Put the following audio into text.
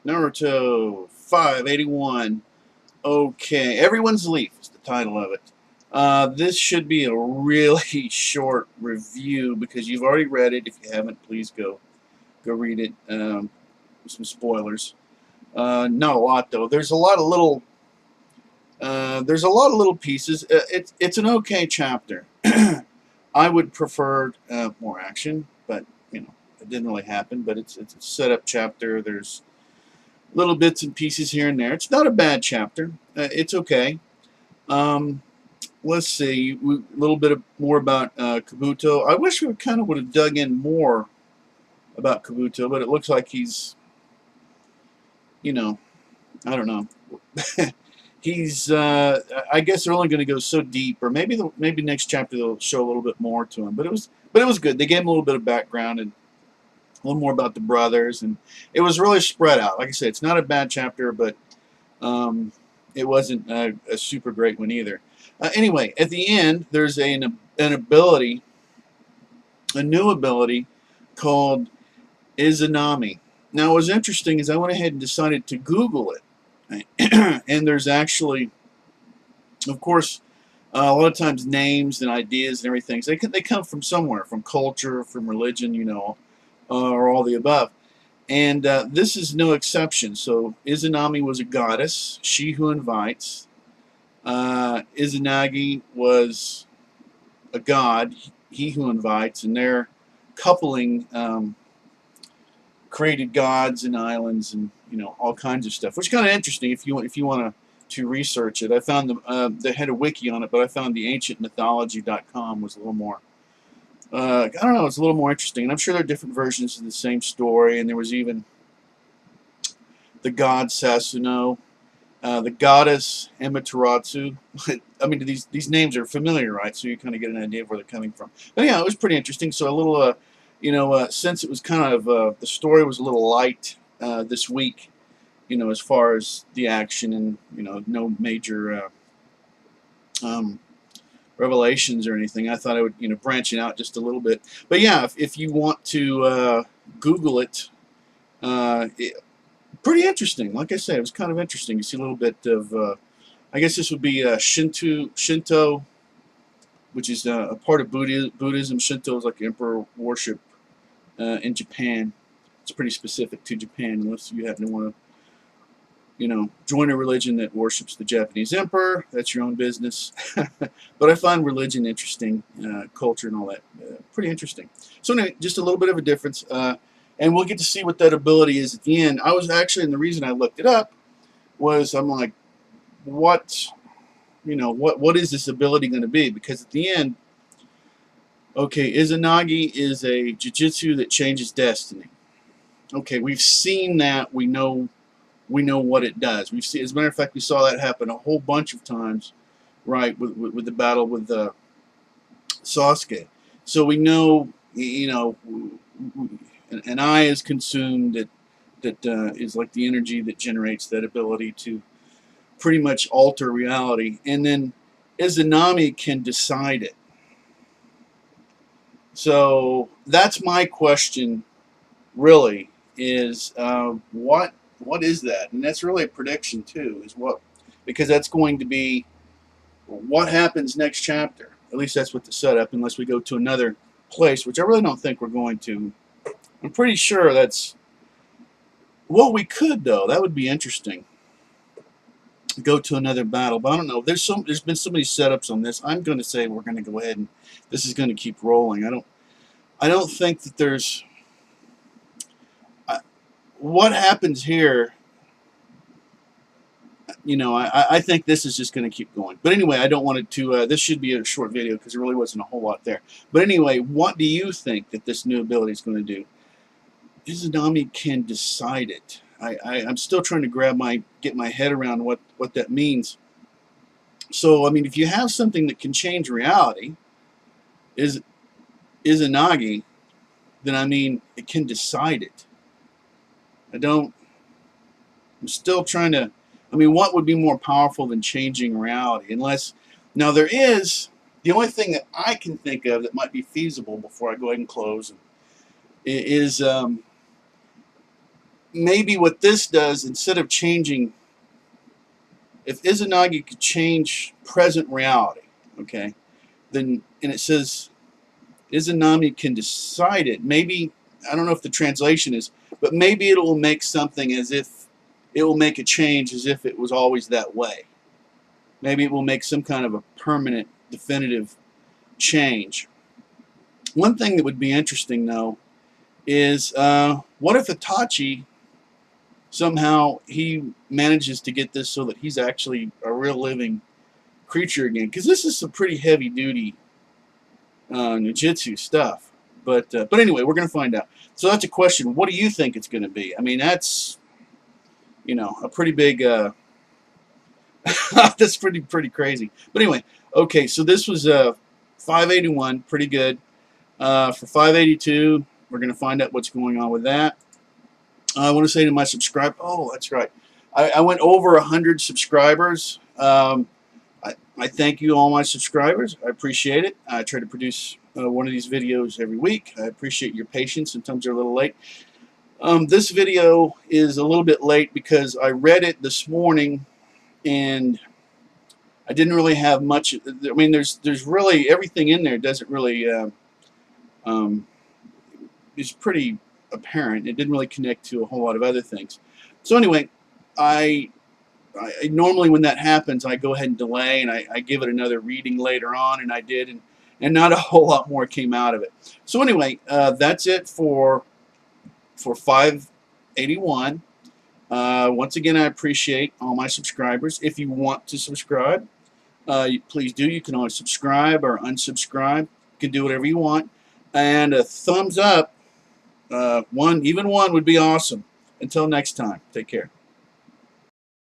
Naruto 581. Okay, Everyone's Leaf is the title of it. This should be a really short review because you've already read it. If you haven't, please go read it. Some spoilers. Not a lot though. There's a lot of little pieces. It's an okay chapter. I would prefer more action, but it didn't really happen. But it's a setup chapter. There's little bits and pieces here and there. It's not a bad chapter. It's okay. Um, let's see a little bit more about Kabuto. I wish we kind of would have dug in more about Kabuto, but it looks like he's, I don't know. He's, I guess they're only going to go so deep, or maybe next chapter they'll show a little bit more to him. But it was good. They gave him a little bit of background and a little more about the brothers, and it was really spread out. Like I said, it's not a bad chapter, but it wasn't a super great one either. Anyway, at the end, there's an ability, a new ability called Izanami. Now, what was interesting is I went ahead and decided to Google it, and there's actually, of course, a lot of times names and ideas and everything. So they come from somewhere, from culture, from religion, or all the above. And this is no exception. So Izanami was a goddess, she who invites. Izanagi was a god, he who invites, and their coupling created gods and islands and all kinds of stuff, which is kind of interesting if you want to research it. I found they had a wiki on it, but I found the ancientmythology.com was a little more. I don't know, it's a little more interesting, and I'm sure there are different versions of the same story. And there was even the god Sasuno, the goddess Amaterasu. I mean, these names are familiar, right? So you kind of get an idea of where they're coming from. But yeah, it was pretty interesting. So a little, since it was kind of the story was a little light this week, as far as the action and no major revelations or anything. I thought I would branch it out just a little bit. But yeah, if you want to Google it, pretty interesting. Like I said, it was kind of interesting. You see a little bit of, I guess this would be Shinto, which is a part of Buddhism. Shinto is like emperor worship in Japan. It's pretty specific to Japan, unless you happen to want to, join a religion that worships the Japanese emperor. That's your own business. But I find religion interesting, culture and all that, pretty interesting. So anyway, just a little bit of a difference. And we'll get to see what that ability is at the end. I was actually, and the reason I looked it up was I'm like, what is this ability going to be? Because at the end, okay, Izanagi is a jujutsu that changes destiny. Okay, we've seen that. We know what it does. We've seen, as a matter of fact, we saw that happen a whole bunch of times, right, with the battle with Sasuke. So we know, an eye is consumed that is like the energy that generates that ability to pretty much alter reality, and then Izanami can decide it. So that's my question, really, is what is that? And that's really a prediction too, is what, because that's going to be what happens next chapter. At least that's what the setup, unless we go to another place, which I really don't think we're going to. I'm pretty sure that's, well, we could though. That would be interesting. Go to another battle, but I don't know. There's been so many setups on this. I'm going to say we're going to go ahead and this is going to keep rolling. I don't think that there's what happens here. I think this is just going to keep going. But anyway, I don't want it to. This should be a short video because there really wasn't a whole lot there. But anyway, what do you think that this new ability is going to do? Izanami can decide it. I'm still trying to get my head around what that means. So, I mean, if you have something that can change reality, is Izanagi, then I mean, it can decide it. I'm still trying to, I mean, what would be more powerful than changing reality? Unless, now there is, the only thing that I can think of that might be feasible before I go ahead and close is maybe what this does, instead of changing, if Izanagi could change present reality, okay, then, and it says Izanami can decide it. Maybe, I don't know if the translation is, but maybe it will make something as if, it will make a change as if it was always that way. Maybe it will make some kind of a permanent, definitive change. One thing that would be interesting, though, is what if Itachi somehow he manages to get this so that he's actually a real living creature again? Because this is some pretty heavy duty ninjutsu stuff. But anyway, we're going to find out. So that's a question. What do you think it's going to be? I mean, that's, you know, a pretty big. That's pretty crazy. But anyway, okay. So this was 581, pretty good. For 582, we're going to find out what's going on with that. I want to say to my subscribe. Oh, that's right. I went over 100 subscribers. I thank you, all my subscribers. I appreciate it. I try to produce one of these videos every week. I appreciate your patience. Sometimes they're a little late. This video is a little bit late because I read it this morning and I didn't really have much. I mean, there's really everything in there doesn't really is pretty apparent. It didn't really connect to a whole lot of other things. So anyway, I normally when that happens, I go ahead and delay and I give it another reading later on, and I did, and not a whole lot more came out of it. So anyway, that's it for 581. Once again, I appreciate all my subscribers. If you want to subscribe, please do. You can always subscribe or unsubscribe. You can do whatever you want. And a thumbs up, even one would be awesome. Until next time, take care.